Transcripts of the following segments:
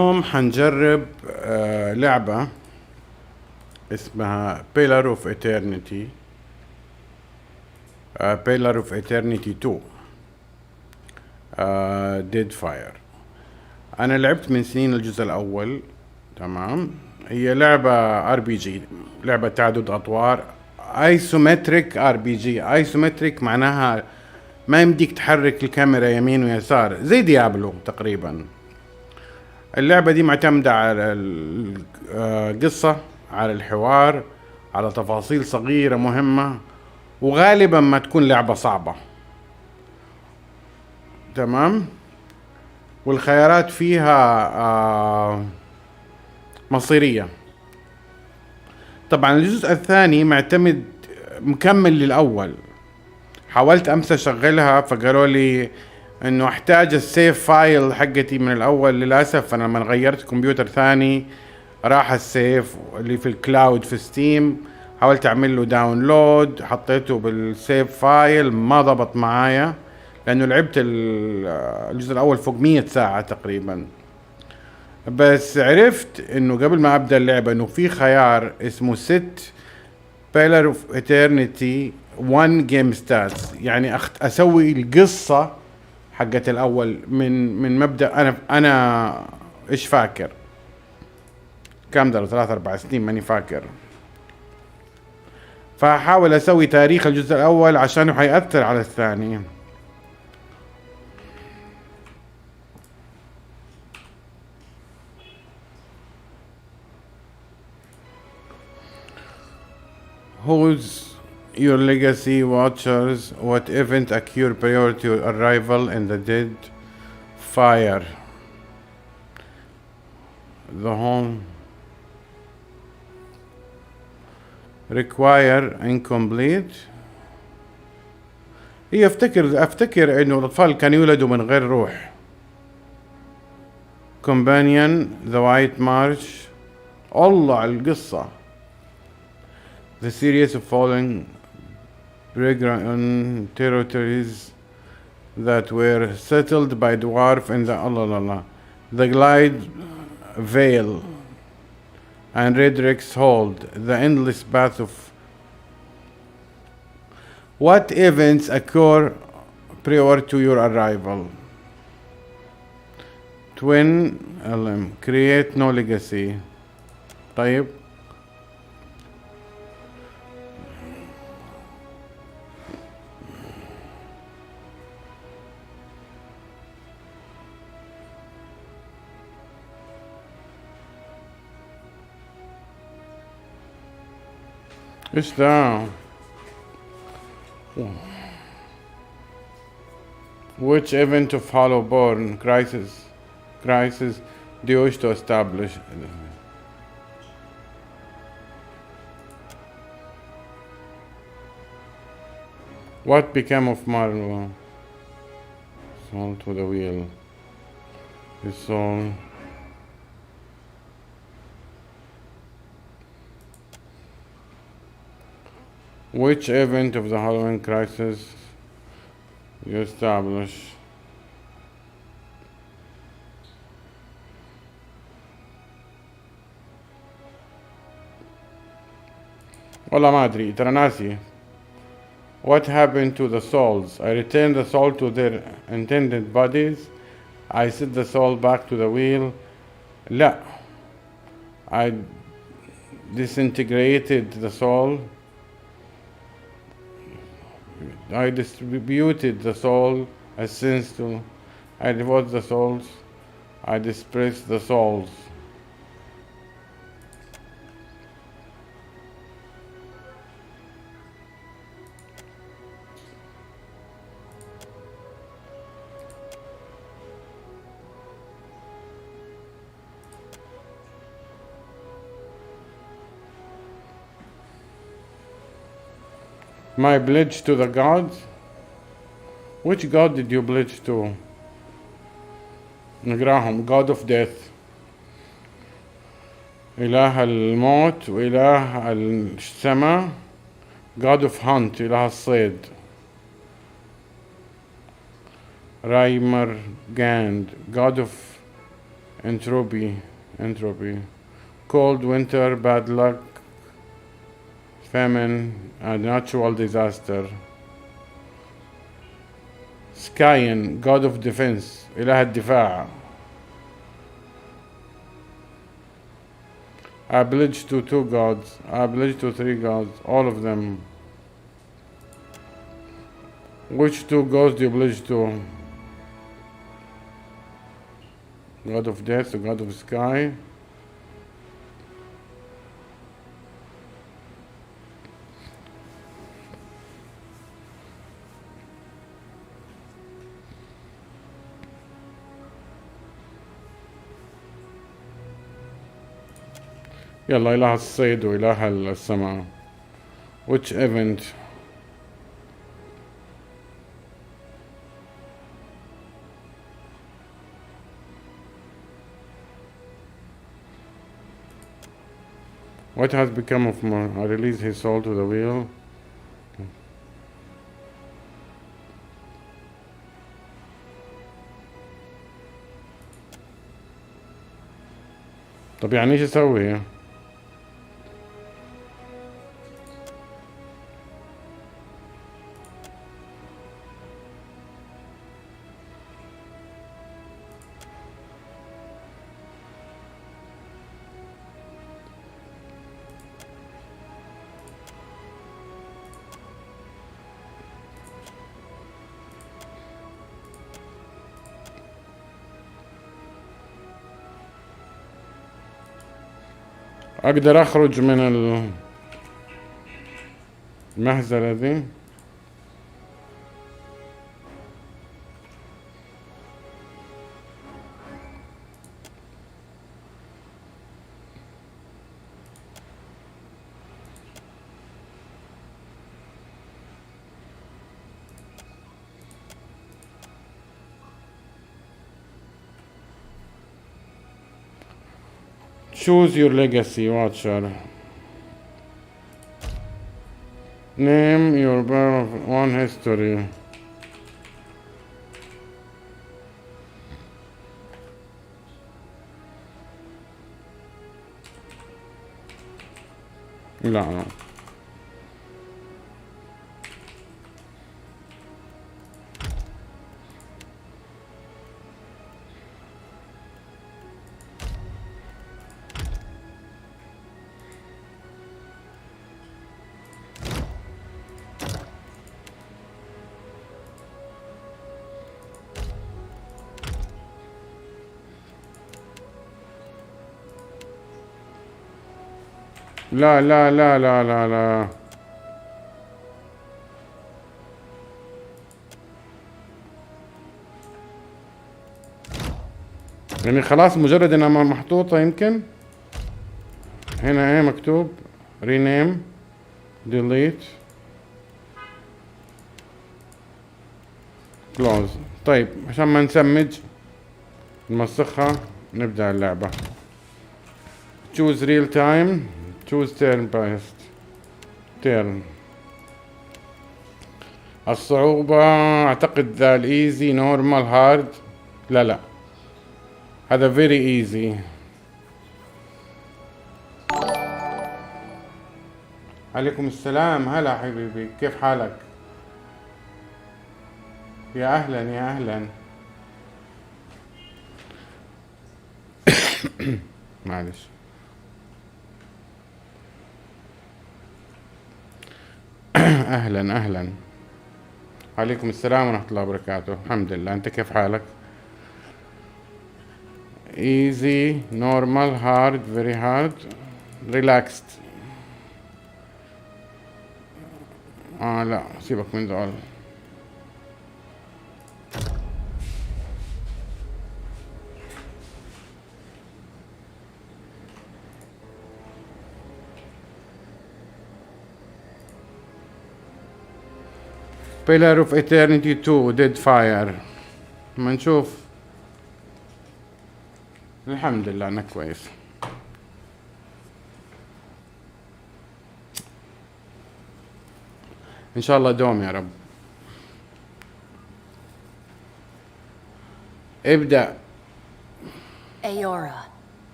اليوم حنجرب لعبة اسمها Pillar of Eternity Pillar of Eternity 2 Deadfire. أنا لعبت من سنين الجزء الأول. تمام. هي لعبة ار بي جي، لعبة تعدد أطوار، ايسومتريك ار بي جي. ايسومتريك معناها ما يمديك تحرك الكاميرا يمين ويسار زي ديابلو تقريبا. اللعبة دي معتمدة على القصة، على الحوار، على تفاصيل صغيرة مهمة، وغالبا ما تكون لعبة صعبة. تمام. والخيارات فيها مصيرية. طبعا الجزء الثاني معتمد مكمل للأول. حاولت أمس أشغلها فقالوا لي انه احتاج السيف فايل حقتي من الاول. للاسف انا لما غيرت كمبيوتر ثاني راح السيف اللي في الكلاود في ستيم. حاولت اعمل له داونلود، حطيته بالسيف فايل، ما ضبط معايا لانه لعبت الجزء الاول فوق 100 ساعة تقريبا. بس عرفت انه قبل ما ابدا اللعبة انه في خيار اسمه ست Pillar of Eternity 1 Game Stats، يعني اسوي القصة حقت الاول من مبدا. انا ايش فاكر كم ده 3-4 سنين ماني فاكر. فاحاول اسوي تاريخ الجزء الاول عشانه حيأثر على الثاني. Who's your legacy watchers? What event occurred prior to your arrival in the Deadfire? The home require incomplete. هي افتكر انه الاطفال كانوا يولدوا من غير روح. Companion the White March. الله على القصة. The series of falling Bregan territories that were settled by dwarf in the Glide Vale and Redrick's Hold, the endless path of. What events occur prior to your arrival? Twin create no legacy. طيب ايش ده؟ Which event of Hollowborn crisis do you wish to establish? What became of Marlowe? Soul to the wheel. His soul. Which event of the Halloween crisis you establish? والله ما أدري ترى ناسي. What happened to the souls? I returned the soul to their intended bodies. I set the soul back to the wheel. لا. I disintegrated the soul. I distributed the soul as sins to. I devote the souls. I dispersed the souls. My pledge to the gods? Which god did you pledge to? نقراهم. God of death، إله الموت وإله السماء. God of hunt، إله الصيد. Reimer Gand, god of entropy, cold winter, bad luck, famine, a natural disaster. Skyen, god of defense, إله الدفاع. I pledge to 2 gods, I pledge to 3 gods, all of them. Which 2 gods do you pledge to? God of death, god of sky. يلا إله الصيد وإله السماء. Which event? What has become of Mo? I release his soul to the wheel. طب يعني ايش اسوي؟ اقدر اخرج من المهزلة ذي؟ Choose your legacy, watcher. Name your one history. لا لا لا لا لا لا لا يعني خلاص مجرد انها محطوطة. يمكن هنا ايه مكتوب rename delete close. طيب عشان ما نسمج نمسخها نبدأ اللعبة. choose real time choose turn based turn. الصعوبة اعتقد ذا الايزي نورمال هارد. لا هذا very easy. عليكم السلام. هلا حبيبي كيف حالك؟ يا اهلا يا اهلا. معلش. اهلا اهلا. عليكم السلام ورحمة الله وبركاته. الحمد لله. انت كيف حالك؟ easy normal hard very hard relaxed. لا سيبك من دول. Pillar of Eternity 2 Deadfire. ما نشوف. الحمد لله أنا كويس. إن شاء الله دوم يا رب. ابدأ. Aora,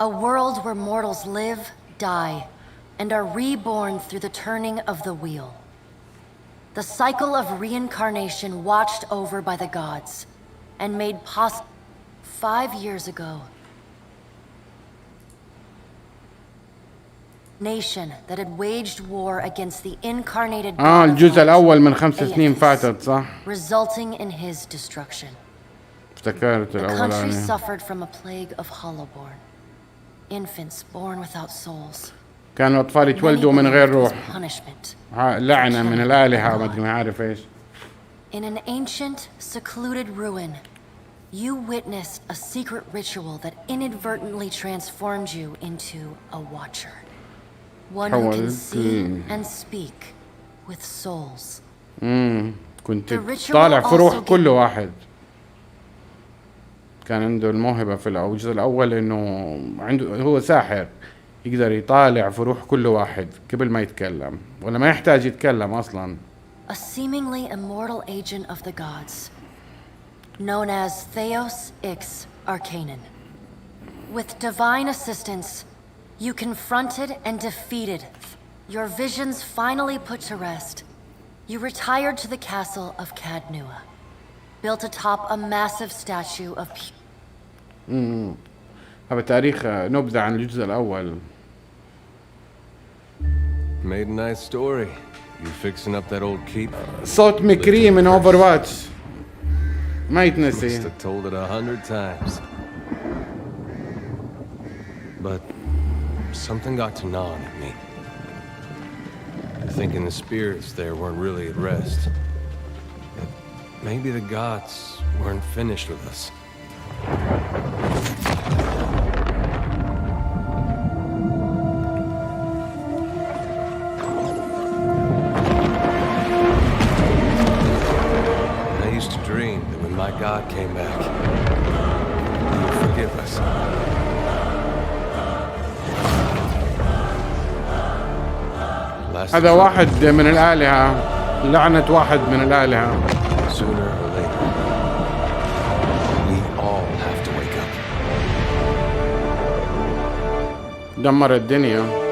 a world where mortals live, die, and are reborn through the turning of the wheel. The cycle of reincarnation watched over by the gods, and made possible 5 years ago. Nation that had waged war against the incarnated god of الجزء light, الأول من 5 سنين Aethys, فاتت صح؟ resulting in his destruction. افتكرت The country الأولاني. suffered from a plague of hollowborn, infants born without souls. كانوا أطفال Many يتولدوا من غير believed it was روح. punishment. لعنة من الآلهة ما أدري ما عارف إيش. In an ancient, secluded ruin, you witnessed a secret ritual that inadvertently transformed you into a watcher. One who can see and speak with souls. كنت طالع في روح كل واحد. كان عنده الموهبة في الجزء الأول إنه عنده هو ساحر يقدر يطالع في روح كل واحد قبل ما يتكلم ولا ما يحتاج يتكلم أصلا. A seemingly immortal agent of the gods, known as Theos Ix Arcanon. With divine assistance, you confronted and defeated. Your visions finally put to rest. You retired to the castle of Cadnua, built atop a massive statue of هذا تاريخ نبذة عن الجزء الأول. Made a nice story. You fixing up that old keep? صوت مكري من أوفر واتش ما يتنسي. Must have told it 100 times. But something got to gnawing at me. Thinking the spirits there weren't really at rest. That maybe the gods weren't finished with us. I used to dream that when my God came back, he would forgive us. هذا واحد من الآلهة لعنة واحد من الآلهة. Sooner or later, we all have to wake up. دمر الدنيا.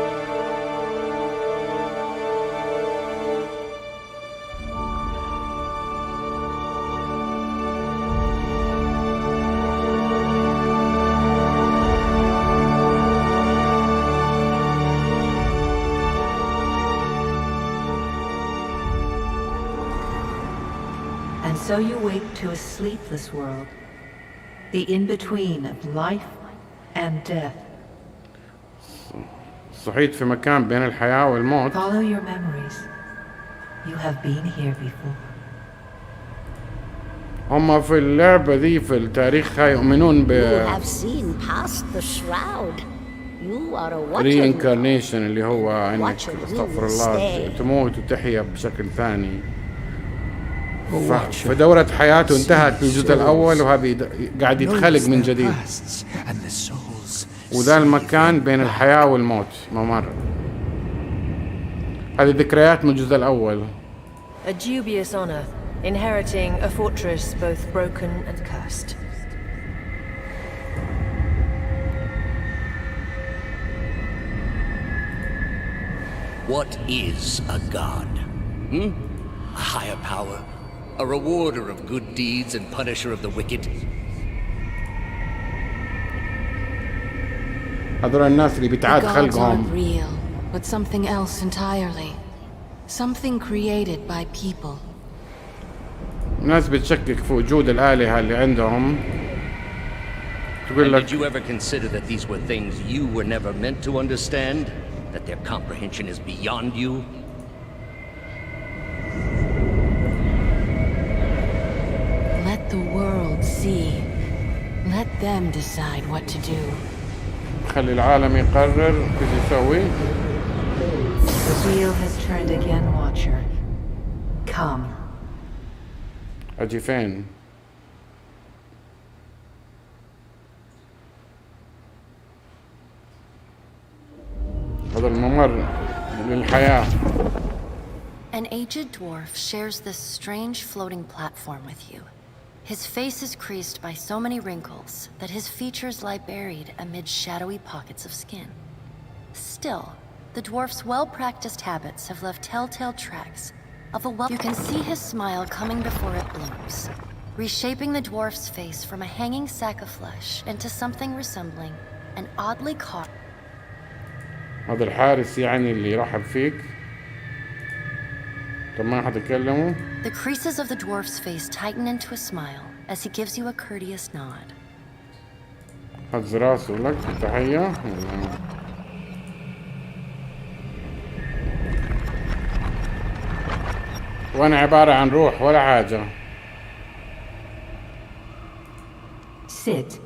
So you wake to a sleepless world, the in-between of life and death. صحيت في مكان بين الحياة والموت. Follow your memories. You have been here before. هم في اللعبة ذي في التاريخ يؤمنون ب You have seen past the shroud. You are a watcher. reincarnation اللي هو انك استغفر الله تموت وتحيا بشكل ثاني. فدورة حياته انتهت بالجزء الأول وهذه قاعد يتخلق من جديد. وذا المكان بين الحياة والموت ممر. هذه ذكريات من الجزء الأول. A dubious honor, inheriting a fortress both broken and cursed. What is a god? A higher power? A rewarder of good deeds and punisher of the wicked? هذول الناس اللي بيتعاد خلقهم. Real, but something else entirely. Something created by people. الناس بتشكك في وجود الآلهة اللي عندهم. تقول لك Did you ever consider that these were things you were never meant to understand? That their comprehension is beyond you? Let the world see. Let them decide what to do. خلي العالم يقرر ايش يسوي. The wheel has turned again, Watcher. Come. أجي فين؟ هذا الممر للحياة. An aged dwarf shares this strange floating platform with you. His face is creased by so many wrinkles that his features lie buried amid shadowy pockets of skin. Still, the dwarf's well-practiced habits have left telltale tracks of a You can see his smile coming before it blooms, reshaping the dwarf's face from a hanging sack of flesh into something resembling an oddly carved. هذا الحارس يعني اللي رحب فيك. طب ما حتكلموا؟ The creases of the dwarf's face tighten into a smile as he gives you a courteous nod. هز راسه لك تحية. وانا عبارة عن روح ولا حاجة. Sit,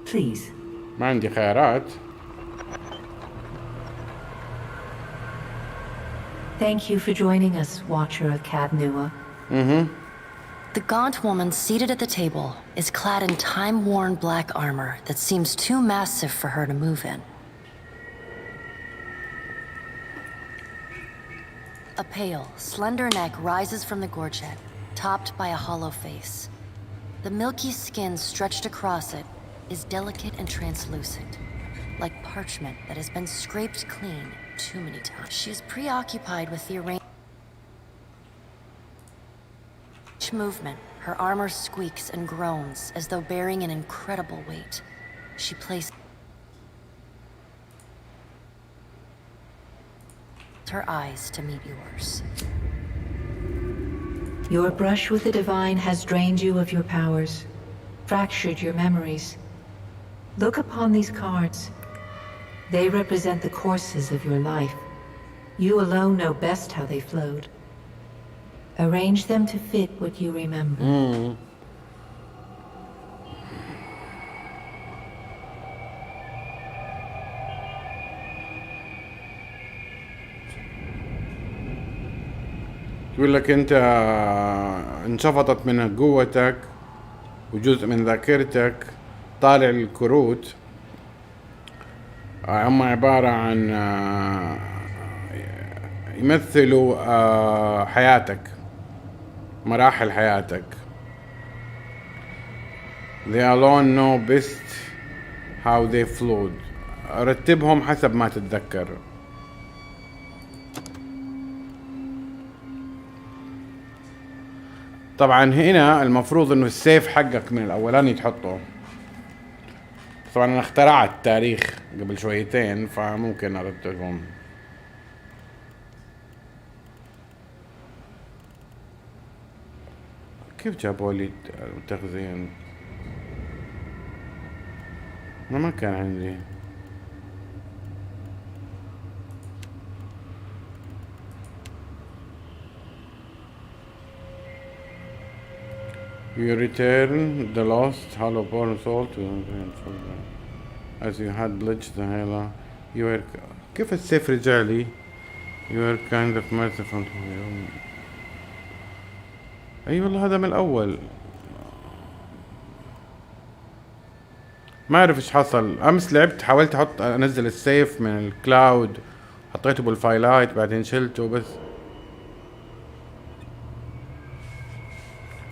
please. ما عندي خيارات. Thank you for joining us, Watcher of Cadnua. The gaunt woman seated at the table is clad in time-worn black armor that seems too massive for her to move in. A pale, slender neck rises from the gorget, topped by a hollow face. The milky skin stretched across it is delicate and translucent, like parchment that has been scraped clean too many times. She is preoccupied with the arrangement. Each movement, her armor squeaks and groans as though bearing an incredible weight. She places her eyes to meet yours. Your brush with the divine has drained you of your powers, fractured your memories. Look upon these cards. They represent the courses of your life. You alone know best how they flowed. Arrange them to fit what you remember. يقول لك انت انشفطت من قوتك وجزء من ذاكرتك. طالع الكروت هم عبارة عن يمثلوا حياتك، مراحل حياتك. They alone know best how they flowed. رتبهم حسب ما تتذكر. طبعا هنا المفروض انه السيف حقك من الاولاني تحطه. طبعا انا اخترعت تاريخ قبل شويتين فممكن ارتبهم. كيف جابوا لي التخزين؟ انا ما كان عندي. You return the lost hollow born soul to as you had bleached the halo. You were كيف السيف رجع لي؟ You were kind of merciful to you. أي والله هذا من الأول. ما أعرف إيش حصل. أمس لعبت حاولت أنزل السيف من الكلاود، حطيته بالفايلات بعدين شلته بس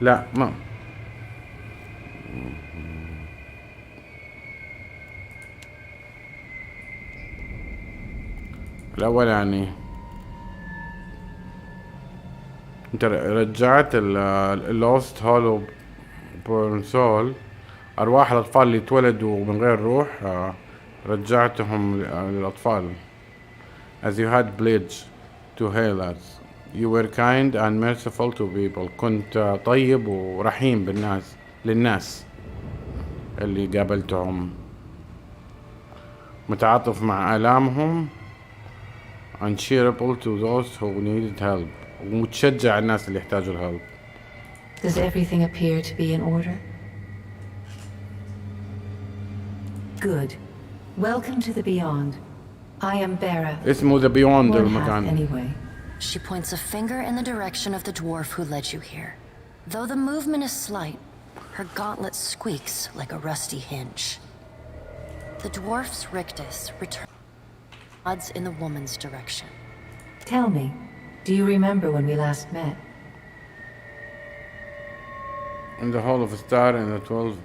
لا ما الأول يعني انت رجعت اللوست هولو بورن سول، أرواح الأطفال اللي اتولدوا من غير روح رجعتهم للأطفال. As you had pledged to heal us, you were kind and merciful to people. كنت طيب ورحيم للناس اللي قابلتهم، متعاطف مع آلامهم. Unshareable to those who needed help. ومتشجع الناس اللي يحتاجوا الهلب. Does everything appear to be in order? Good. Welcome to the Beyond. I am Bera. اسمه The Beyond One half المكان. anyway. She points a finger in the direction of the dwarf who led you here. Though the movement is slight, her gauntlet squeaks like a rusty hinge. The dwarf's rictus returns in the woman's direction. Tell me, do you remember when we last met? in the Hall of a Star in the 12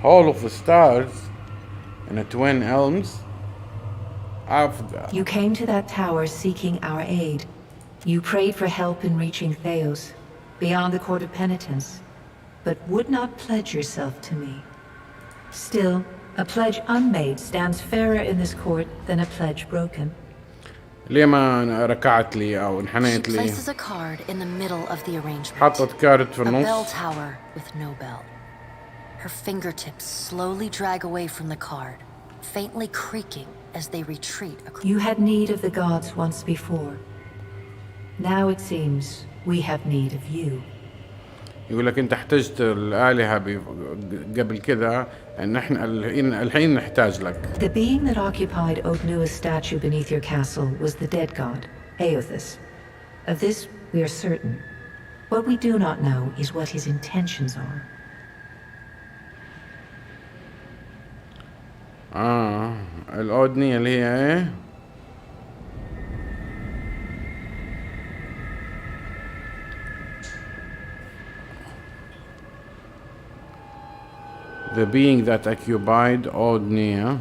Hall of the Stars in the Twin Elms. You came to that tower seeking our aid. You prayed for help in reaching Theos, beyond the Court of Penitence, but would not pledge yourself to me. Still, a pledge unmade stands fairer in this court than a pledge broken. ليه ما ركعت لي أو She انحنيت لي؟ places a card in the middle of the arrangement. حطت كارت في A bell النص. tower with no bell. Her fingertips slowly drag away from the card, faintly creaking as they retreat across. You had need of the gods once before. Now it seems we have need of you. يقول لك أنت احتجت الآلهة قبل كده، إن إحنا الحين نحتاج لك. The being that occupied Odnua's statue beneath your castle was the dead god, Aothus. Of this we are certain. What we do not know is what his intentions are. الأودنية اللي هي إيه؟ The being that occupied Odnia.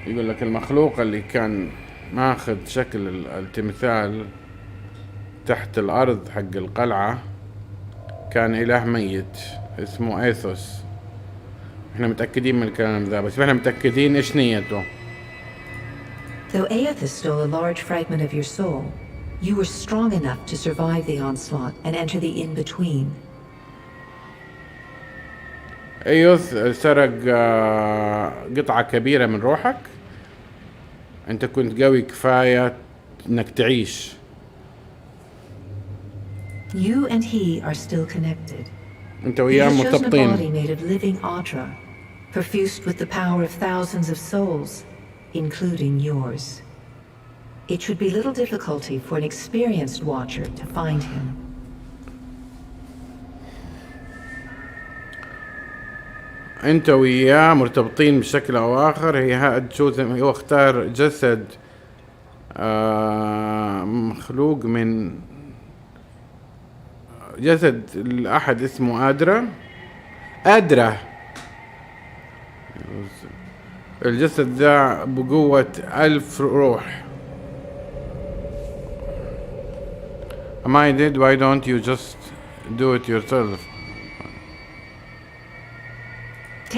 يقول لك المخلوق اللي كان ماخذ شكل التمثال تحت الأرض حق القلعة كان إله ميت اسمه ايثوس. احنا متأكدين من الكلام ذا، بس احنا متأكدين ايش نيته. Though Aothus stole a large fragment of your soul, you were strong enough to survive the onslaught and enter the in-between. ايوث سرق قطعة كبيرة من روحك. انت كنت قوي كفاية انك تعيش. You and he are still connected. انت He وياه has chosen a body مرتبطين. made of living Audra, perfused with the power of thousands of souls, including yours. It should be little difficulty for an experienced watcher to find him. انت وياه مرتبطين بشكل او اخر. هو اختار جسد مخلوق من جسد الأحد اسمه أدرة. الجسد ذا بقوة 1000 روح. Am I dead? Why don't you just do it yourself?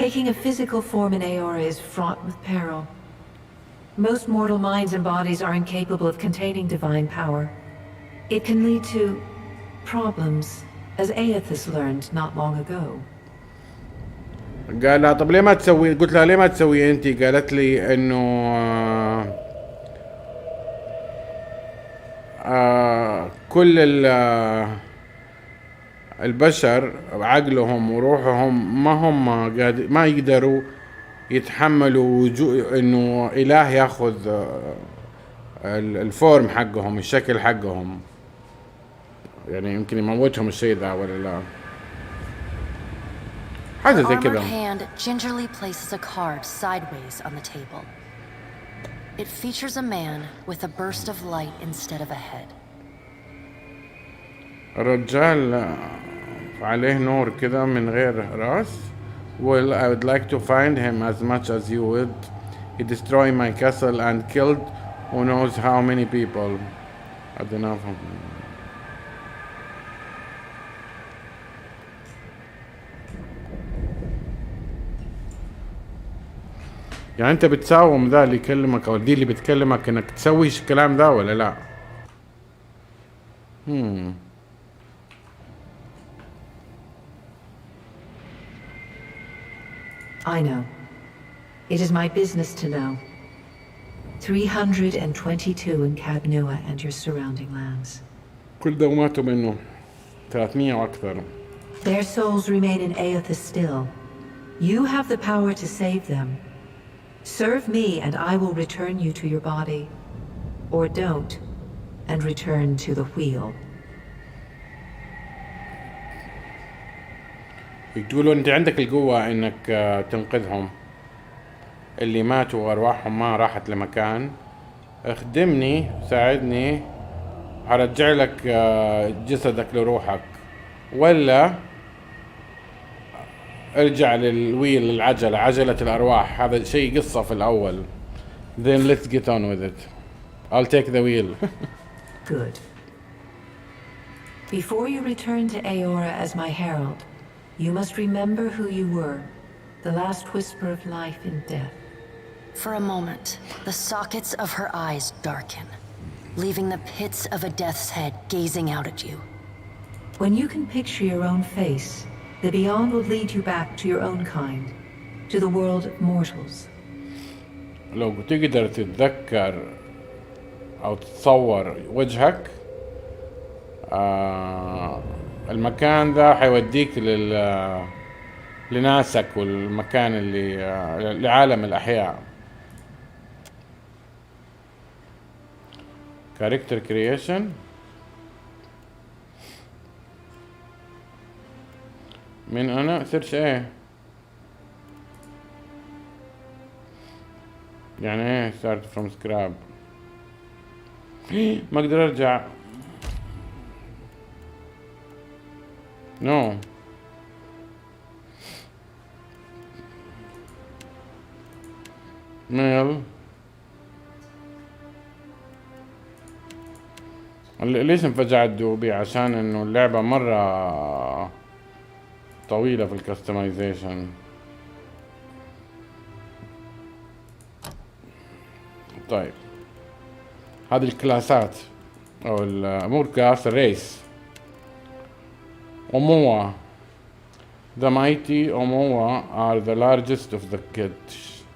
Taking a physical form in Aora is fraught with peril. Most mortal minds and bodies are incapable of containing divine power. It can lead to problems, as Aothus learned not long ago. قال لها طب ليه ما تسوي؟ قلت لها ليه ما تسوي انتي؟ قالت لي انه كل البشر عقلهم وروحهم ما يقدروا يتحملوا انه اله ياخذ الفورم حقهم، الشكل حقهم. يعني يمكن يموتهم الشيء ذا ولا لا، حاجة زي Her كذا. armored hand gingerly places a card sideways on the table. It features a man with a burst of light instead of a head. الرجال عليه نور كذا من غير راس. Well, I would like to find him as much as you would. He destroyed my castle and killed who knows how many people. I don't know. يعني انت بتساوم ذا اللي يكلمك او دي اللي بتكلمك انك تسوي الكلام ذا ولا لا؟ I know. It is my business to know. 322 in Cadnua and your surrounding lands. كل ده وماتوا منه 300 واكثر. Their souls remain in Aothus still. You have the power to save them. Serve me and I will return you to your body. Or don't, and return to the wheel. يقولوا انت عندك القوة انك تنقذهم اللي ماتوا وارواحهم ما راحت لمكان. اخدمني ساعدني هرجع لك جسدك لروحك، ولا ارجع للويل العجلة عجلة الارواح. هذا شيء قصة في الاول. Then let's get on with it. I'll take the wheel. Good. Before you return to Aora as my herald, you must remember who you were, the last whisper of life in death. For a moment, the sockets of her eyes darken, leaving the pits of a death's head gazing out at you. When you can picture your own face, the beyond will lead you back to your own kind, to the world of mortals. لو تقدر تتذكر او تتصور وجهك، المكان ذا حيوديك لناسك والمكان اللي لعالم الأحياء. character creation. من أنا سيرش إيه يعني إيه start from scrap. ما أقدر أرجع. No. ميل. ليش انفجعت دوبي؟ عشان انه اللعبة مرة طويلة في الكستمايزيشن. طيب هذه الكلاسات او مو كلاس الريس. Omoa. The mighty Omoa are the largest of the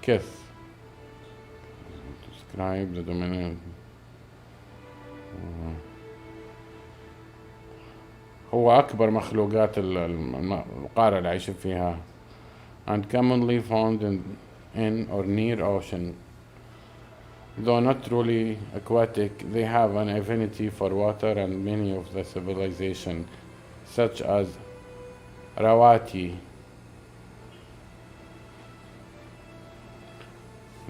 kith. Describe the dominant. هو أكبر مخلوقات القارة اللي عايشين فيها. And commonly found in or near ocean. Though not truly aquatic, they have an affinity for water, and many of the civilization, such as Rawati,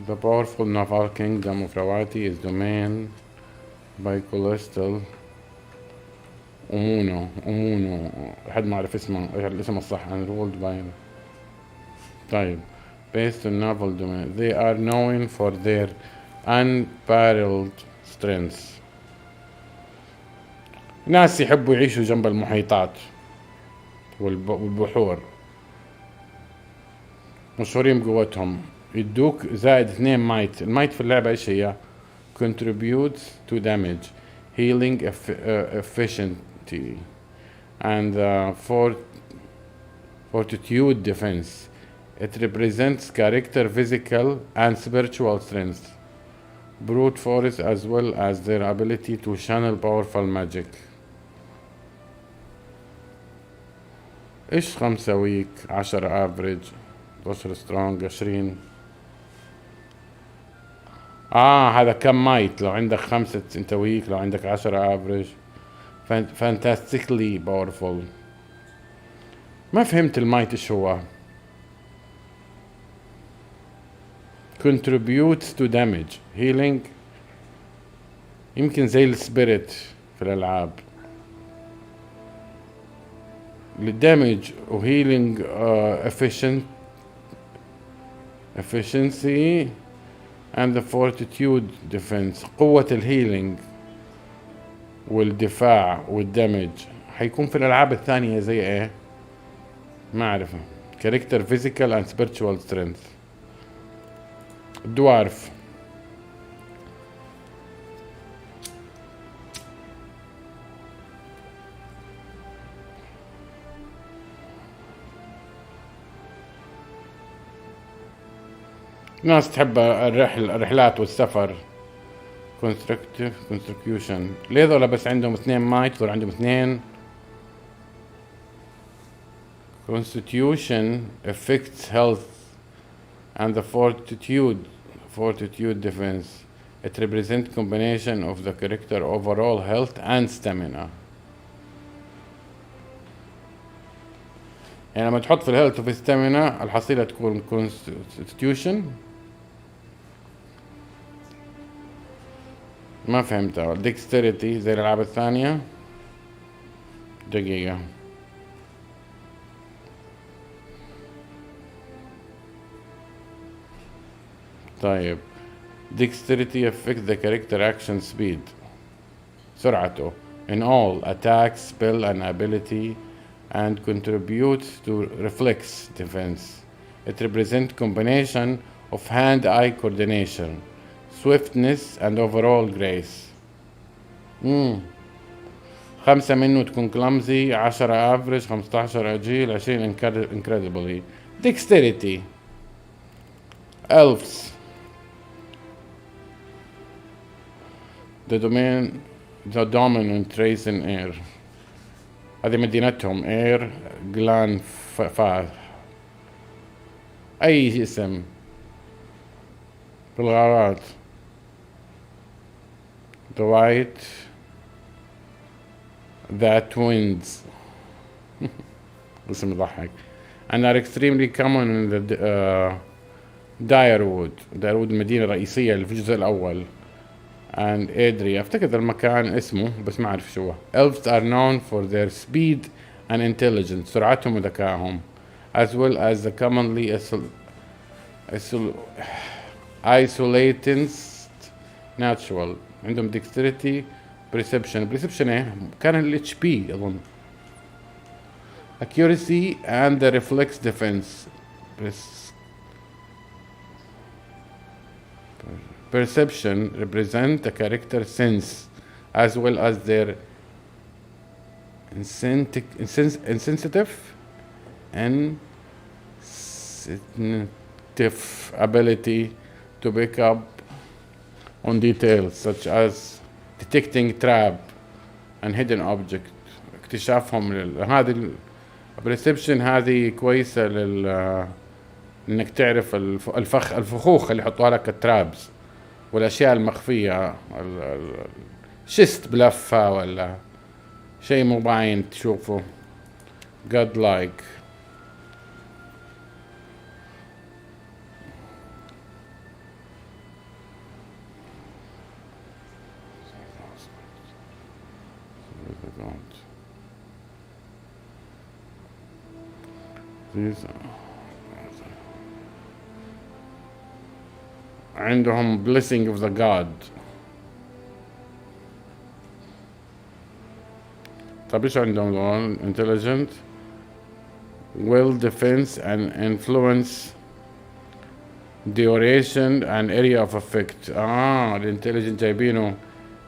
the powerful naval kingdom of Rawati, is dominated by coastal أمونو حد ما أعرف اسمه الاسم الصح and ruled by. طيب based on naval domain, they are known for their unparalleled strengths. ناس يحبوا يعيشوا جنب المحيطات والبحور، مشهورين بقوتهم. يدوك زائد 2 مايت. المايت في اللعبة ايش هي؟ contributes to damage, healing efficiency, and fortitude defense. It represents character physical and spiritual strength, brute force, as well as their ability to channel powerful magic. ايش 5 ويك 10 افريج 12 سترونج 20. هذا كم مايت؟ لو عندك 5 انت ويك، لو عندك 10 افريج. fantastically powerful. ما فهمت المايت ايش هو. contributes to damage, healing. يمكن زي السبيريت في الالعاب. للدامج وهيلينج efficiency and the fortitude defense. قوة الهيلينج والدفاع والدمج حيكون في الألعاب الثانية زي ايه؟ ما أعرفه. character physical and spiritual strength. الدوارف ناس تحب الرحلات والسفر. construction. ليه ذولا بس عندهم 2 مايت؟ ذولا عندهم 2. constitution affects health and the fortitude defense. It represents combination of the character overall health and stamina. يعني لما تحط في الهيلث وفي الستامينا الحصيلة تكون constitution. ما فهمتها. dexterity زي الألعاب الثانية. دقيقة. طيب dexterity affects the character action speed. سرعته in all attacks, spell and ability and contributes to reflex defense. It represents combination of hand-eye coordination, swiftness and overall grace. 5 منه تكون clumsy, 10 average, 15 agile, 20 incredibly. Dexterity. Elves. The dominant race in air. هذه مدينتهم اير جلان اي اسم بالغارات. The white that wins. اسم يضحك. and are extremely common in the Direwood المدينة الرئيسية اللي في الجزء الأول. and Adria افتكر المكان اسمه بس ما أعرف شو. Elves are known for their speed and intelligence سرعتهم وذكائهم as well as the commonly isolated natural. عندهم dexterity perception ايه كان ال HP أظن. accuracy and the reflex defense. Perception represent the character sense as well as their insensitive ability to pick up on details such as detecting trap and hidden object. اكتشافهم هذه perception هذه كويسة انك تعرف الفخوخ اللي يحطوها لك الترابز والاشياء المخفية شست بلفة ولا شيء مو باين تشوفه. God like. عندهم blessing of the god. طب ايش عندهم دول؟ intelligent, will, defense and influence, duration and area of effect. الانتليجنت جايبينه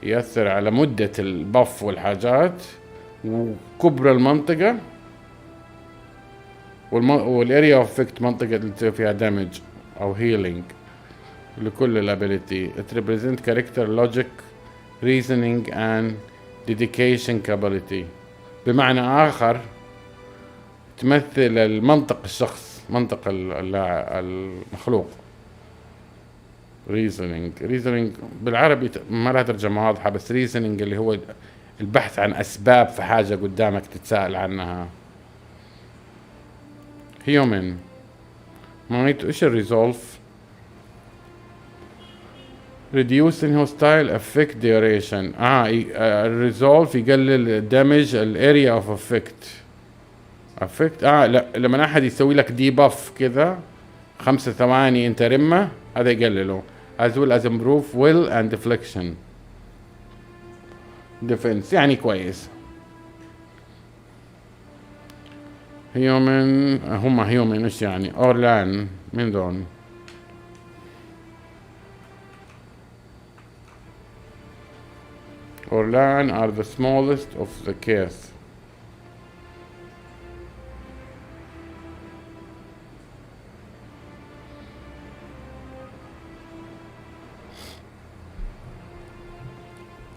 يأثر على مدة البف والحاجات وكبر المنطقة والاريا اوف افكت منطقة اللي فيها دامج او هيلينج لكل الابيليتي. It represents character logic, reasoning and dedication capability. بمعنى آخر تمثل المنطق الشخص منطق المخلوق. reasoning بالعربي ما لها ترجمة واضحة بس reasoning اللي هو البحث عن أسباب في حاجة قدامك تتساءل عنها. human إيش الريزولف؟ reducing hostile effect duration. الريزولف يقلل damage الاريا اوف effect. لا لما احد يسوي لك دي باف كذا 5 ثواني انت رمه هذا يقلله as well as improve will and deflection defense يعني كويس. human هم human ايش يعني؟ اورلان من دون؟ Orlan are the smallest of the case.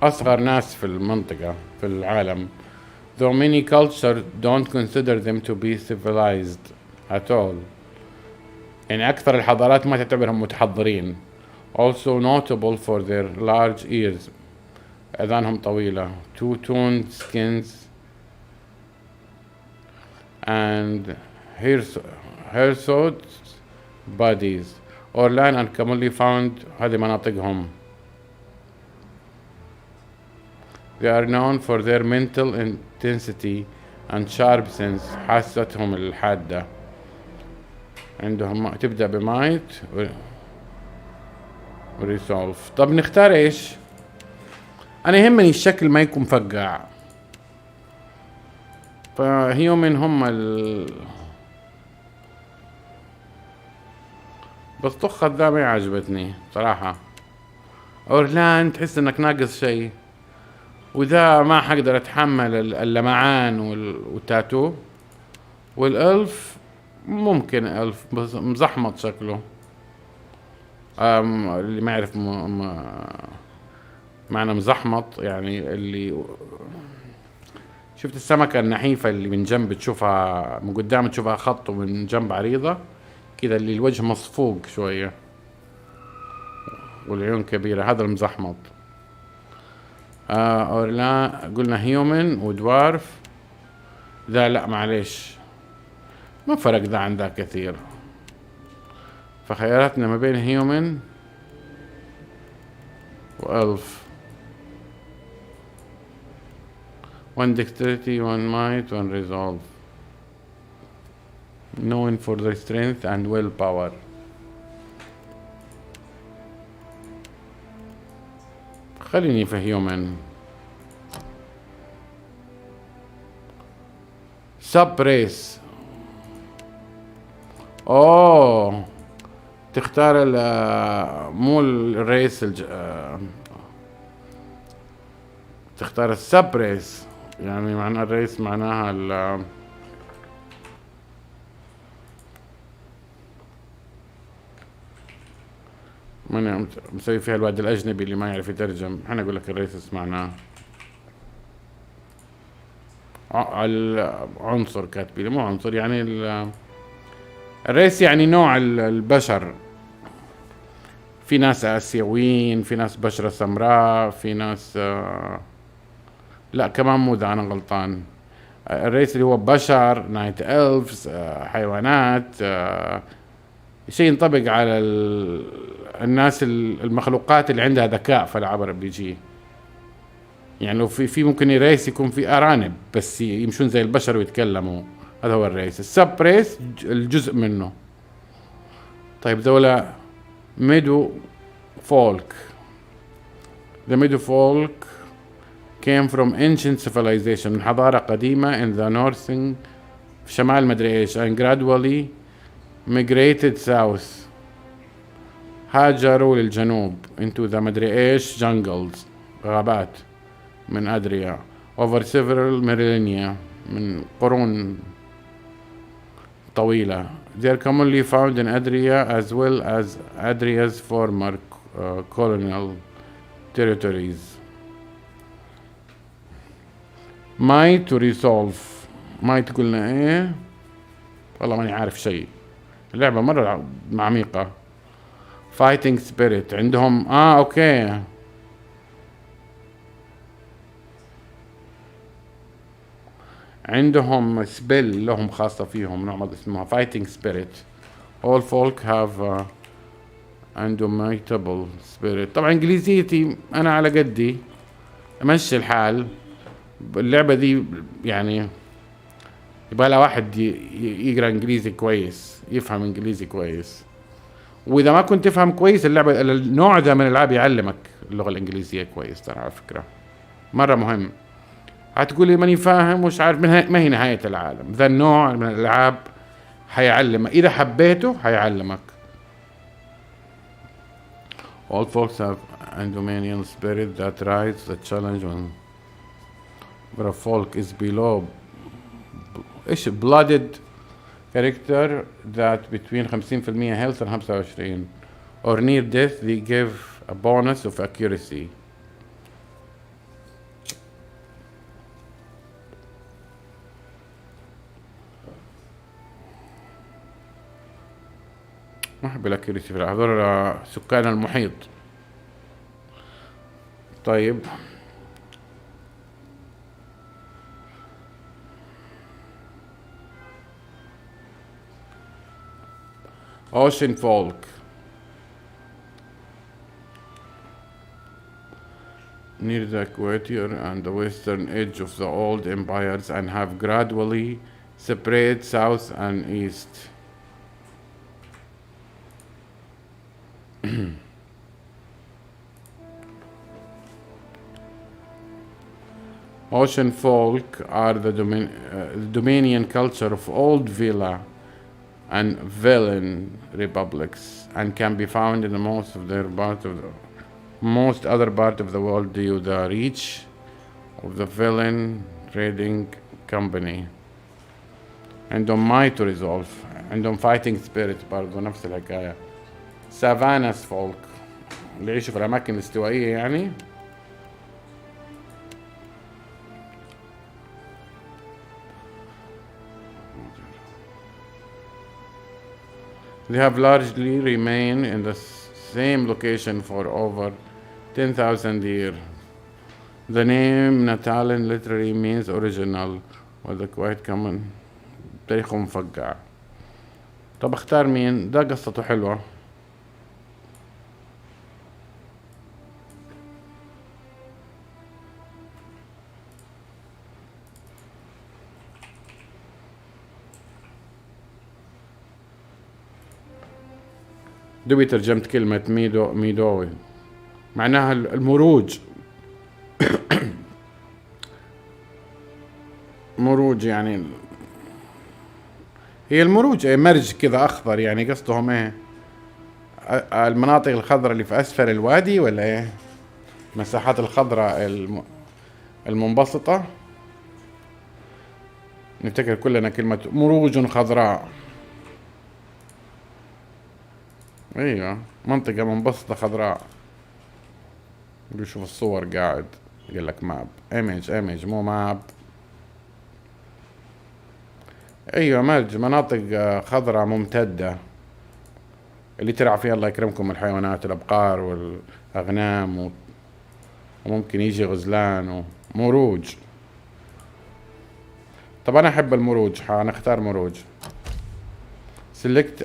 أصغر ناس في المنطقة في العالم. Though many cultures don't consider them to be civilized at all. يعني أكثر الحضارات ما تعتبرهم متحضرين. also notable for their large ears. أذانهم طويلة. two-toned skins and hirsute bodies. Orlan are commonly found. هذه مناطقهم. They are known for their mental intensity and sharp sense. حاستهم الحادة. عندهم تبدأ بمايت وريسولف. طب نختار ايش؟ انا يهمني الشكل ما يكون مفقع. فهيومن هم بس طخة ذا ما عجبتني صراحة. اورلان تحس انك ناقص شيء، وذا ما حقدر اتحمل اللمعان والتاتو. والالف ممكن الف بس مزحمط شكله. اللي ما يعرف معنى مزحمط يعني اللي شفت السمكة النحيفة اللي من جنب تشوفها من قدام تشوفها خط ومن جنب عريضة كذا، اللي الوجه مصفوق شوية والعيون كبيرة، هذا المزحمط. أو لا قلنا هيومن ودوارف. ذا لا معليش ما فرق ذا عن ذا كثير. فخياراتنا ما بين هيومن وألف. one dexterity, one might, one resolve. Known for their strength and willpower. خليني في هيومن. سب ريس. اوه تختار مو الريس تختار السب ريس. يعني معنى الريس معناها ماني مسوي فيها الواد الأجنبي اللي ما يعرف يترجم. أنا أقول لك الريسس معناه العنصر، كاتبي مو عنصر يعني الريس يعني نوع البشر. في ناس آسيويين، في ناس بشرة سمراء، في ناس لا كمان مو ذا، أنا غلطان. الريس اللي هو بشر، نايت إلفز، حيوانات، شيء ينطبق على الناس المخلوقات اللي عندها ذكاء في العاب RPG. يعني لو في ممكن الريس يكون في أرانب بس يمشون زي البشر ويتكلموا، هذا هو الريس. السب ريس الجزء منه. طيب ذولا ميدو فولك. The Meadow folk came from ancient civilization، من حضارة قديمة in the northern في شمال مدري ايش، and gradually migrated south، هاجروا للجنوب into the مدري ايش jungles، غابات من أدريا over several millennia، من قرون طويلة. They are commonly found in Adria as well as Adria's former colonial territories. might to resolve. might قلنا ايه؟ والله ماني عارف شيء، اللعبة مرة عميقة. fighting spirit عندهم اوكي عندهم سبيل لهم خاصة فيهم، نوع اسمها fighting spirit. all folk have undomitable spirit. طبعا انجليزيتي انا على قدي امشي الحال. اللعبة دي يعني يبقى لها واحد يقرأ انجليزي كويس، يفهم انجليزي كويس. واذا ما كنت تفهم كويس اللعبة، النوع ده من الالعاب يعلمك اللغة الانجليزية كويس ترى، على فكرة مرة مهم. هتقولي ماني فاهم ومش عارف، ما هي نهاية العالم. ذا النوع من الالعاب حيعلمك اذا حبيته، حيعلمك. all folks have Andomanian spirit that rides the challenge when a folk is below ايش blooded character that between 50% health and 25 or near death they give a bonus of accuracy. ما احب الاكيوريسي في هذول سكان المحيط. طيب Ocean folk near the equator and the western edge of the old empires and have gradually separated south and east. Ocean folk are the Dominion culture of old villa and villain republics and can be found in most other part of the world due to the reach of the villain trading company. عندهم might to resolve. عندهم fighting spirit برضو نفس الحكاية. Savannah's folk اللي يعيشوا في الأماكن الاستوائية يعني. They have largely remained in the same location for over 10,000 years. The name Natalan literally means original وهذا quite common. تاريخه مفقع. طب اختار مين؟ ده قصته حلوة. دوبي ترجمت كلمة ميدوي معناها المروج. مروج يعني هي المروج مرج كذا أخضر يعني قصدهم ايه؟ المناطق الخضراء اللي في أسفل الوادي ولا ايه؟ المساحات الخضراء المنبسطة. نفتكر كلنا كلمة مروج خضراء. ايوه منطقة منبسطة خضراء. بيشوف الصور قاعد يقول لك ماب ايمج مو ماب. ايوه مرج مناطق خضراء ممتدة اللي ترعى فيها الله يكرمكم الحيوانات الابقار والاغنام وممكن يجي غزلان ومروج. طب انا احب المروج حنختار مروج. Select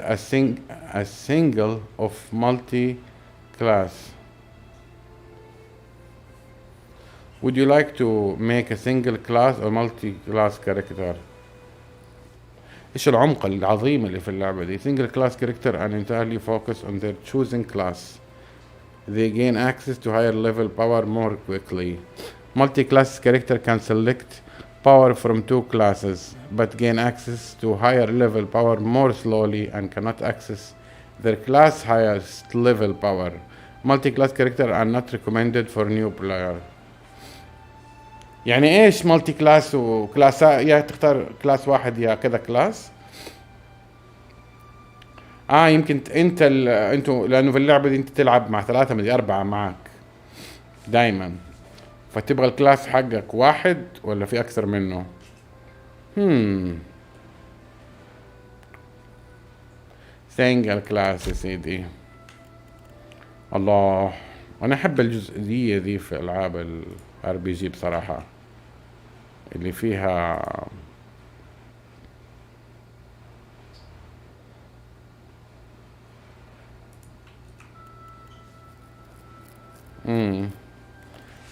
a single of multi-class. Would you like to make a single class or multi-class character? إيش العمق العظيم اللي في اللعبة دي. Single class character and entirely focus on their choosing class. They gain access to higher level power more quickly. Multi-class character can select power from two classes, but gain access to higher level power more slowly and cannot access their class highest level power. Multi-class character are not recommended for new player. يعني ايش مالتي كلاس وكلاس؟ يا تختار كلاس واحد يا كذا كلاس. يمكن انتوا لانه في اللعبة دي انت تلعب مع 3 من 4 معك دايما، فتبغى الكلاس حقك واحد ولا في اكثر منه؟ سنجل كلاس يا سيدي. الله انا احب الجزئية دي في العاب الار بي جي بصراحة، اللي فيها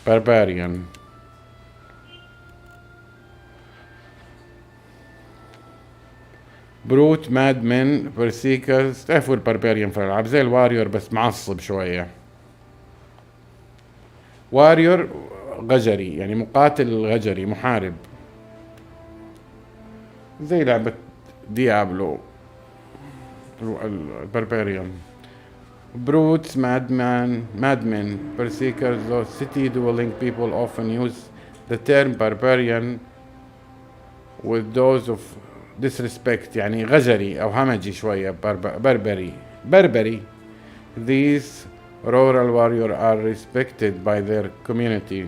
barbarian. بروت ماد من برسيكرز. تعرفوا البربريان في الالعاب زي الواريور بس معصب شوية. واريور غجري يعني مقاتل غجري محارب زي لعبة ديابلو. البربريان. Brutes, madmen, berserkers, those city-dwelling people often use the term barbarian with those of disrespect يعني غجري أو همجي شوية. بربري. These rural warriors are respected by their community.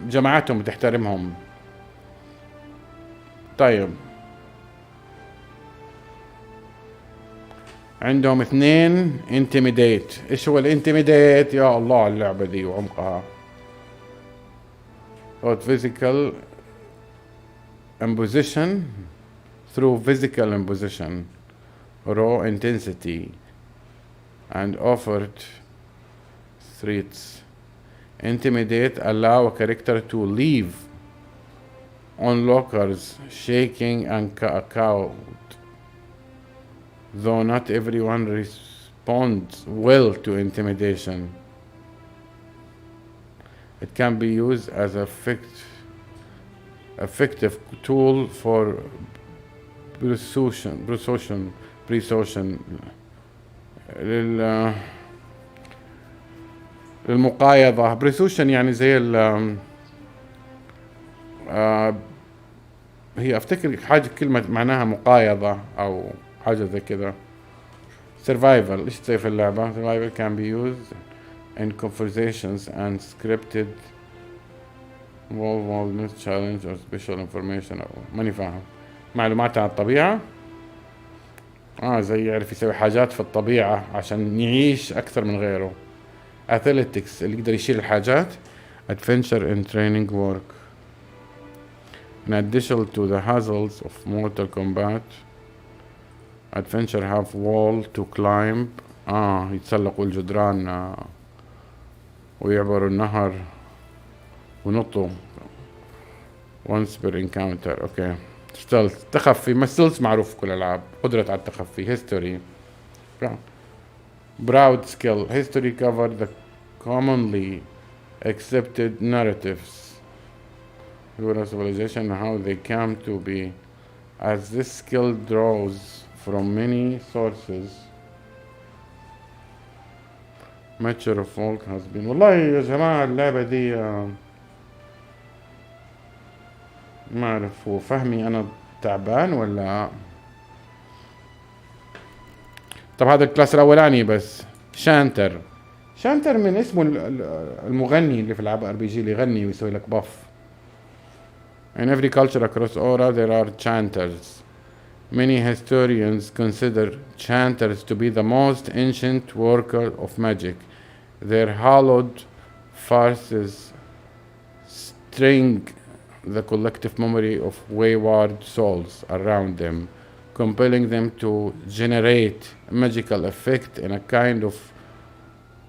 جماعتهم تحترمهم. طيب عندهم 2 intimidate. ايش هو الانتيميديت؟ يا الله اللعبة دي وعمقها. physical imposition through physical imposition, raw intensity, and offered threats. Intimidate allow a character to leave onlookers shaking and cowed. Though not everyone responds well to intimidation, it can be used as an effective tool for persuasion للمقايضة. بريسوشن يعني زي هي افتكر حاجة كلمة معناها مقايضة او حاجة زي كذا. survival. ايش تسوي في اللعبة؟ survival can be used in conversations and scripted wilderness challenge or special information. او ماني فاهم. معلومات عن الطبيعة. زي يعرف يسوي حاجات في الطبيعة عشان يعيش اكثر من غيره. athletics اللي يقدر يشيل الحاجات. adventure in training work. in addition to the hassles of mortal combat, adventure have wall to climb. يتسلقوا الجدران ويعبروا النهر ونطوا once per encounter. اوكي. stealth تخفي. ما stealth معروف في كل الالعاب، قدرة على التخفي. history. broad skill. history cover the commonly accepted narratives your civilization and how they came to be, as this skill draws from many sources. mature of folk has been. والله يا جماعة اللعبة دي ما أعرف هو فهمي أنا تعبان ولا. طب هذا الكلاس الأولاني بس. شانتر من اسمه المغني اللي في العاب RPG اللي يغني ويسوي لك buff. In every culture across Aura there are chanters. Many historians consider chanters to be the most ancient worker of magic. Their hallowed farces string the collective memory of wayward souls around them, compelling them to generate magical effect in a kind of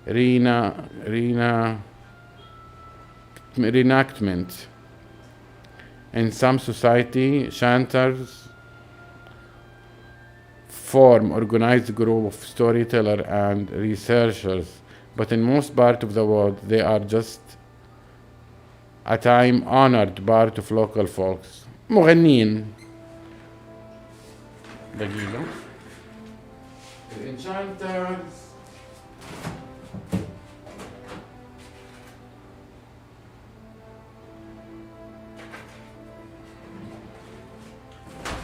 reenactment. In some society, chanters form organized group of storytellers and researchers, but in most part of the world, they are just a time-honored part of local folks. مغنين. دقيقة. Enchanters.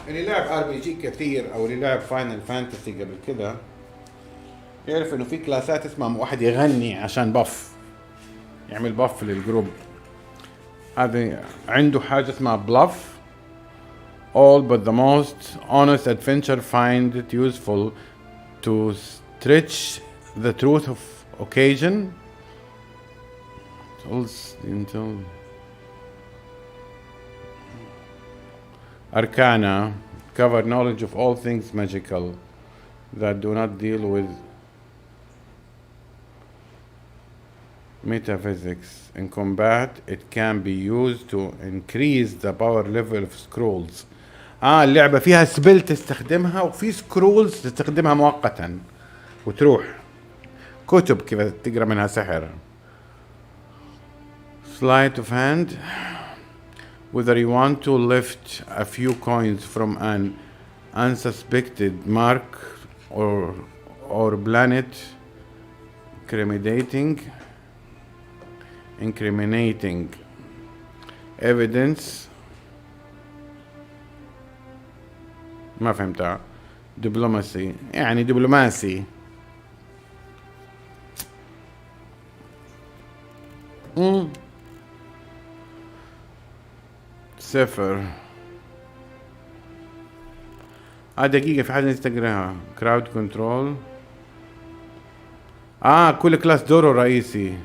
اللي لعب RPG كثير او اللي لعب فاينل فانتسي قبل كده يعرف انه في كلاسات اسمها واحد يغني عشان بف، يعمل بف للجروب. هذا عنده حاجة اسمها بلف. All but the most honest adventurer find it useful to stretch the truth of occasion. Arcana cover knowledge of all things magical that do not deal with metaphysics. In combat, it can be used to increase the power level of scrolls. اللعبة فيها سبل تستخدمها وفي سكرولز تستخدمها مؤقتا وتروح كتب كذا تقرأ منها سحر. Sleight of hand. Whether you want to lift a few coins from an unsuspected mark or planet, incriminating evidence. ما فهمتها. دبلوماسي يعني دبلوماسي. سفر. دقيقة، في حاجة نسيت اقراها. كراود كنترول. كل كلاس دوره رئيسي.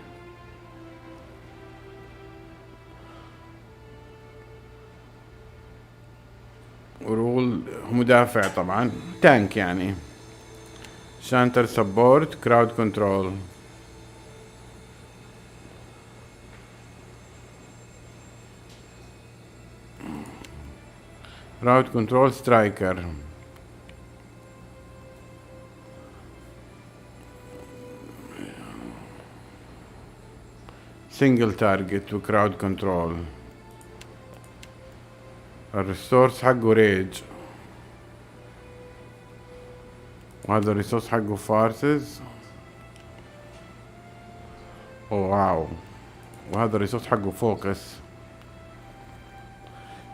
رول مدافع طبعا، تانك يعني. شانتر سبورت، كراود كنترول. كراود كنترول سترايكر. سنجل تارجت وكراود كنترول. الريسورس حقه ريج، وهذا الريسورس حقه فارسز. واو. وهذا الريسورس حقه فوكس.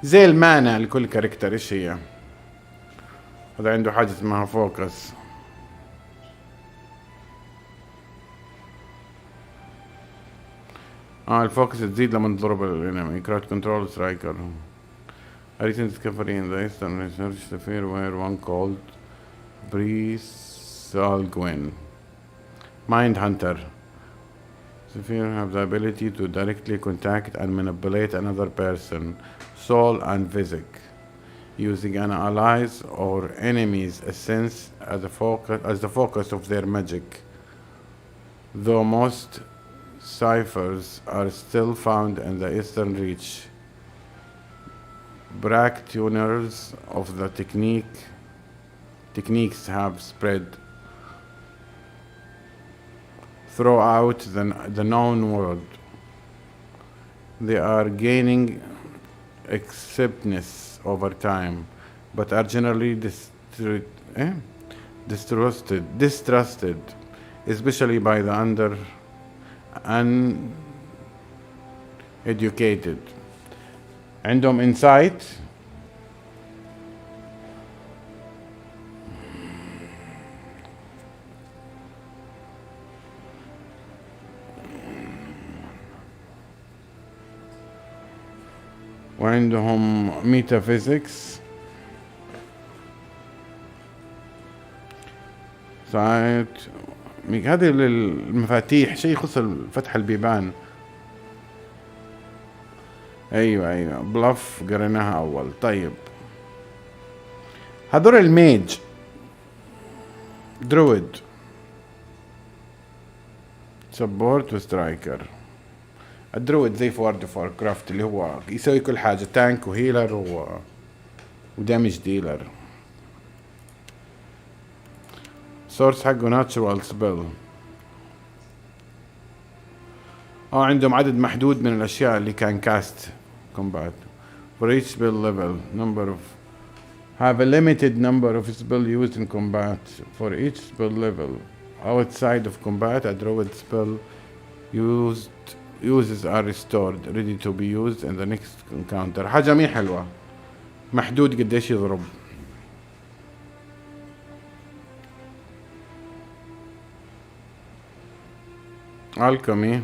زي المانا لكل كاركتر. ايش هي؟ هذا عنده حاجة اسمها فوكس. الفوكس تزيد لما تضرب الانمي. كراود كنترول سترايكر. A recent discovery in the Eastern Research Sphere where one called Breesalgwin, Mind Hunter. Sphere have the ability to directly contact and manipulate another person, soul and physic, using an ally's or enemy's essence as the focus of their magic. Though most ciphers are still found in the Eastern Reach, practitioners of the techniques have spread throughout the known world. They are gaining acceptance over time, but are generally distrusted, especially by the uneducated. عندهم انسايت. وعندهم ميتافيزيكس. ساعات هذه المفاتيح، شيء يخص فتح البيبان. ايوه بلف قريناها اول. طيب هذول الميج درويد سبورت وسترايكر. الدرويد زي في وورد اوف كرافت اللي هو يسوي كل حاجة، تانك وهيلر ودامج ديلر. سورس حقه ناتشورال سبيل. عندهم عدد محدود من الاشياء اللي كان كاست كومبات. For each spell level, have a limited number of spells used in combat. For each spell level, outside of combat, a druid spell uses are restored, ready to be used in the next encounter. حاجة مين حلوة. محدود قديش يضرب. alchemy.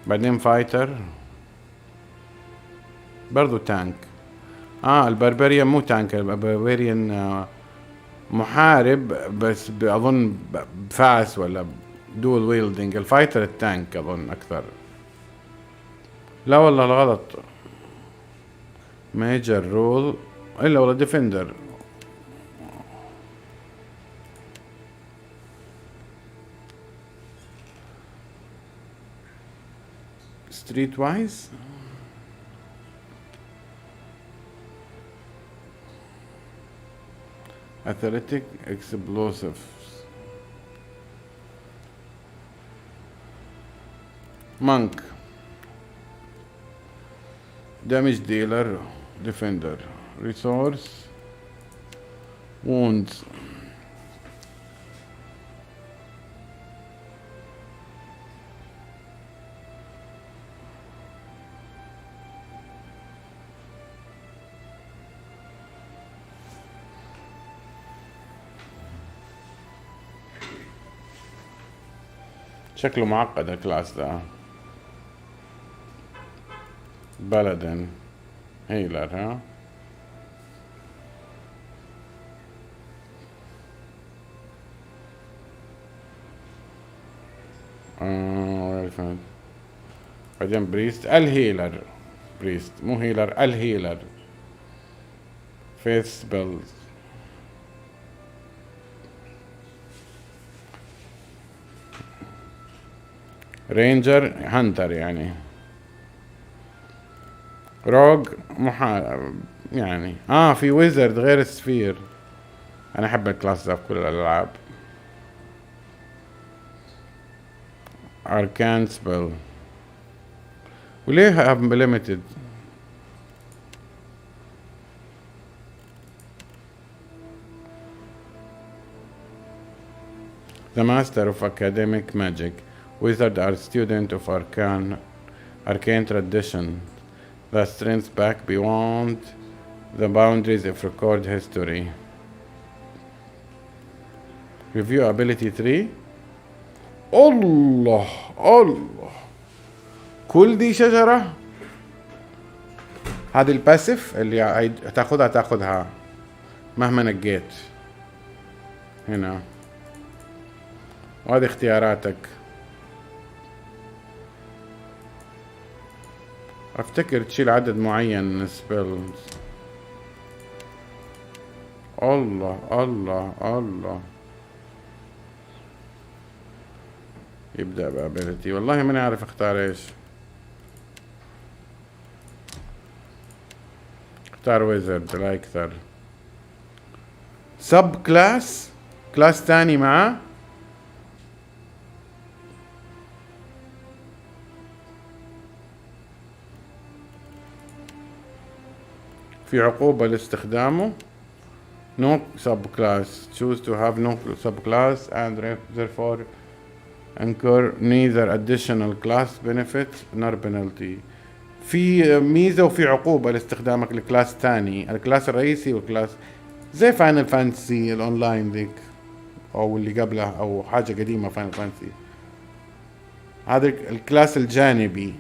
بعدين فايتر برضو تانك. البربريان مو تانك، البربريان محارب بس اظن بفاس ولا دول ويلدنج. الفايتر التانك اظن اكثر. لا والله الغلط. ميجر رول الا والله ديفندر. ستريت وايز. athletic explosives. monk damage dealer defender. resource wounds. شكله معقد الكلاس ده. بلدن هيلر ها. بعدين بريست الهيلر، بريست مو هيلر، الهيلر. فيث سبيلز. رينجر هانتر يعني. روج يعني في ويزرد غير السفير. انا احب الكلاس ده في كل الالعاب. اركان سبيل. وليه ليميتد؟ The Master of Academic Magic. Wizards are students of arcane tradition that strengthens back beyond the boundaries of record history. Review ability 3. الله الله، كل دي شجرة. هذه الباسف اللي تاخدها مهما نقيت هنا. وهذه اختياراتك. افتكر تشيل عدد معين من سبيلز. الله الله الله. يبدأ بابيلتي. والله ماني عارف اختار ايش. اختار ويزرد لا اكثر. سب كلاس، كلاس تاني معاه. في عقوبة لاستخدامه. No subclass. Choose to have no subclass and therefore incur neither additional class benefit nor penalty. في ميزة وفي عقوبة لاستخدامك لكلاس تاني. الكلاس الرئيسي والكلاس زي فاينل فانتسي الاونلاين ذيك او اللي قبلها او حاجة قديمة فاينل فانتسي. هذا الكلاس الجانبي.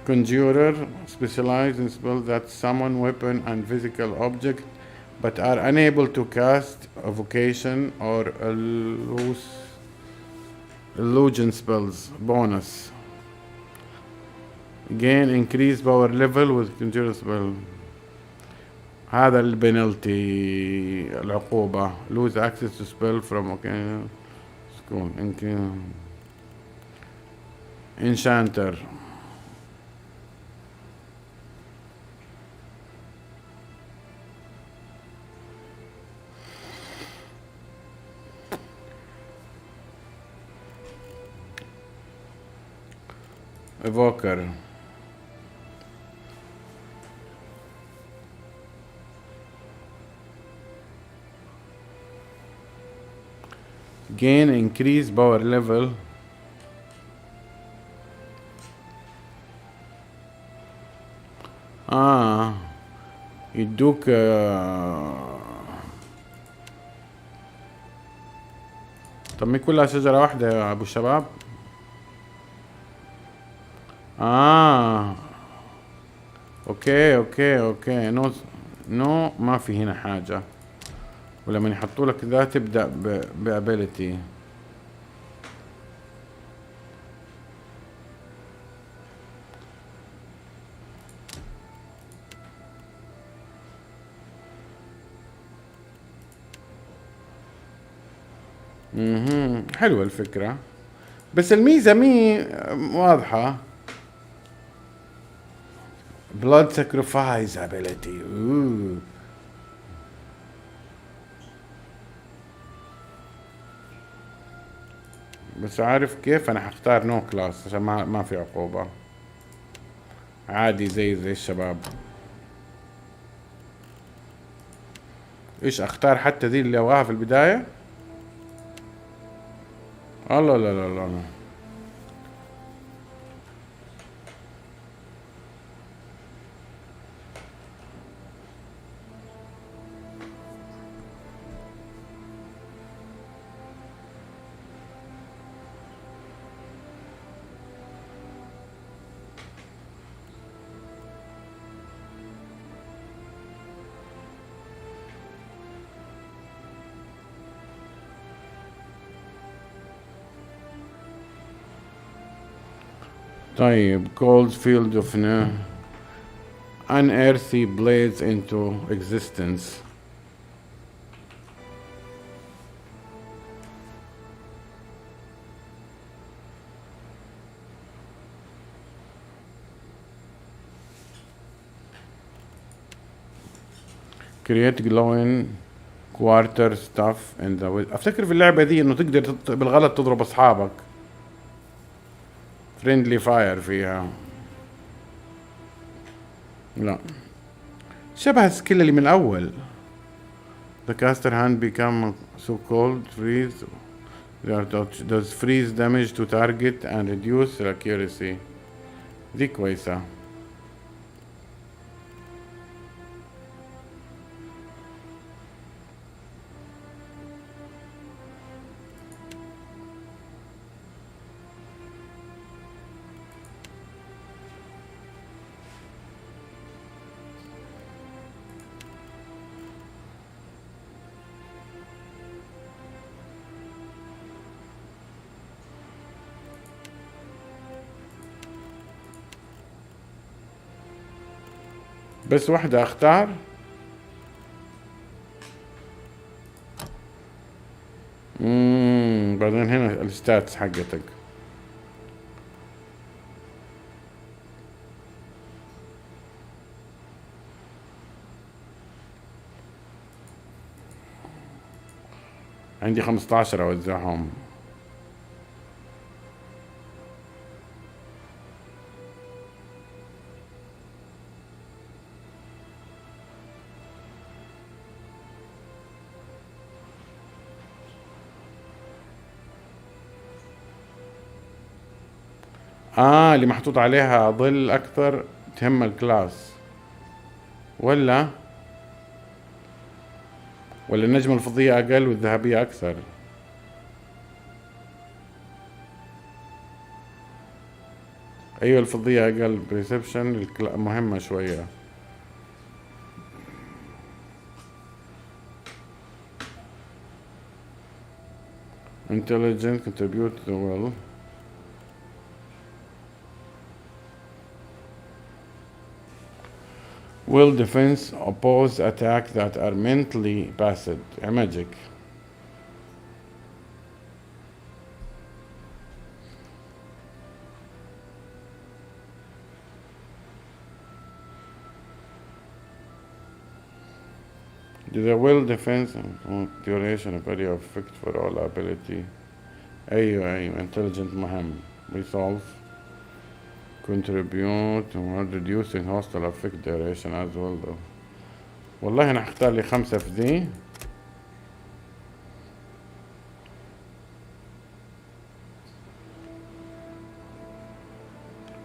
Conjurer specializes in spells that summon weapon and physical object but are unable to cast evocation or illusion spells. Bonus. Gain increased power level with conjurer spell. هذا البنالتي العقوبة. Lose access to spell from school. Enchanter. Evoker. Gain increased power level. يدوك طب ما كلها شجرة واحدة يا ابو الشباب. اوكي نو ما في هنا حاجة. ولما يحطوا لك ذا تبدأ بابيلتي. حلوة الفكرة بس الميزة مي واضحة. blood sacrifice ability. بس عارف كيف انا حختار نو كلاس عشان ما في عقوبة. عادي زي الشباب. ايش اختار حتى ذي اللي ابغاها في البداية. الله لا. طيب cold field of unearthly blades into existence. create glowing quarter stuff in the افتكر في اللعبة دي انه تقدر بالغلط تضرب اصحابك. friendly fire فيها. لا شبه السكيل اللي من الاول. the caster hand become so cold freeze does freeze damage to target and reduce accuracy. دي كويسة. بس واحدة اختار. بعدين هنا الستاتس حقتك. عندي 15 اوزعهم. اللي محطوط عليها ظل اكثر تهم الكلاس، ولا النجمة الفضية اقل والذهبية اكثر. ايوه الفضية اقل. بريسبشن مهمة شوية. intelligent contribute to well. will defense oppose attack that are mentally passive. magic. The will defense duration of area of effect for all ability. أيوة intelligent مهم. resolve contribute and reducing hostile effect duration as well though. والله أنا هختار لي 5 في ذي.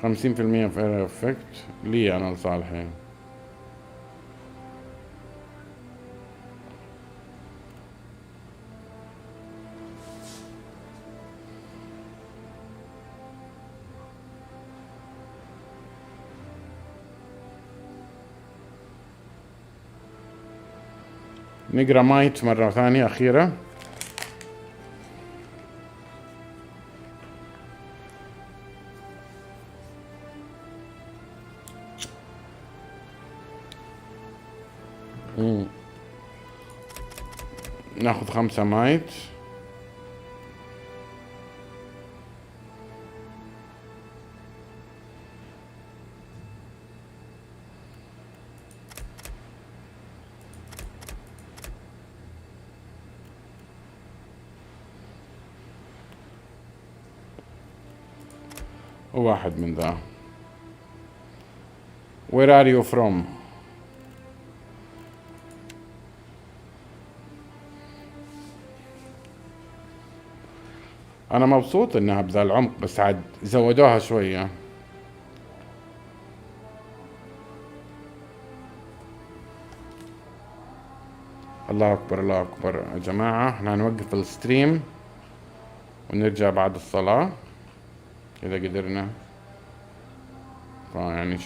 $50% في area effect لي أنا لصالحي. نقرا مايت مرة ثانية أخيرة. ناخذ 5 مايت. واحد من ذا. Where are you from? أنا مبسوط إنها بذا العمق، بس عاد زودوها شوية. الله أكبر الله أكبر يا جماعة. احنا هنوقف الستريم ونرجع بعد الصلاة إذا قدرنا. يعني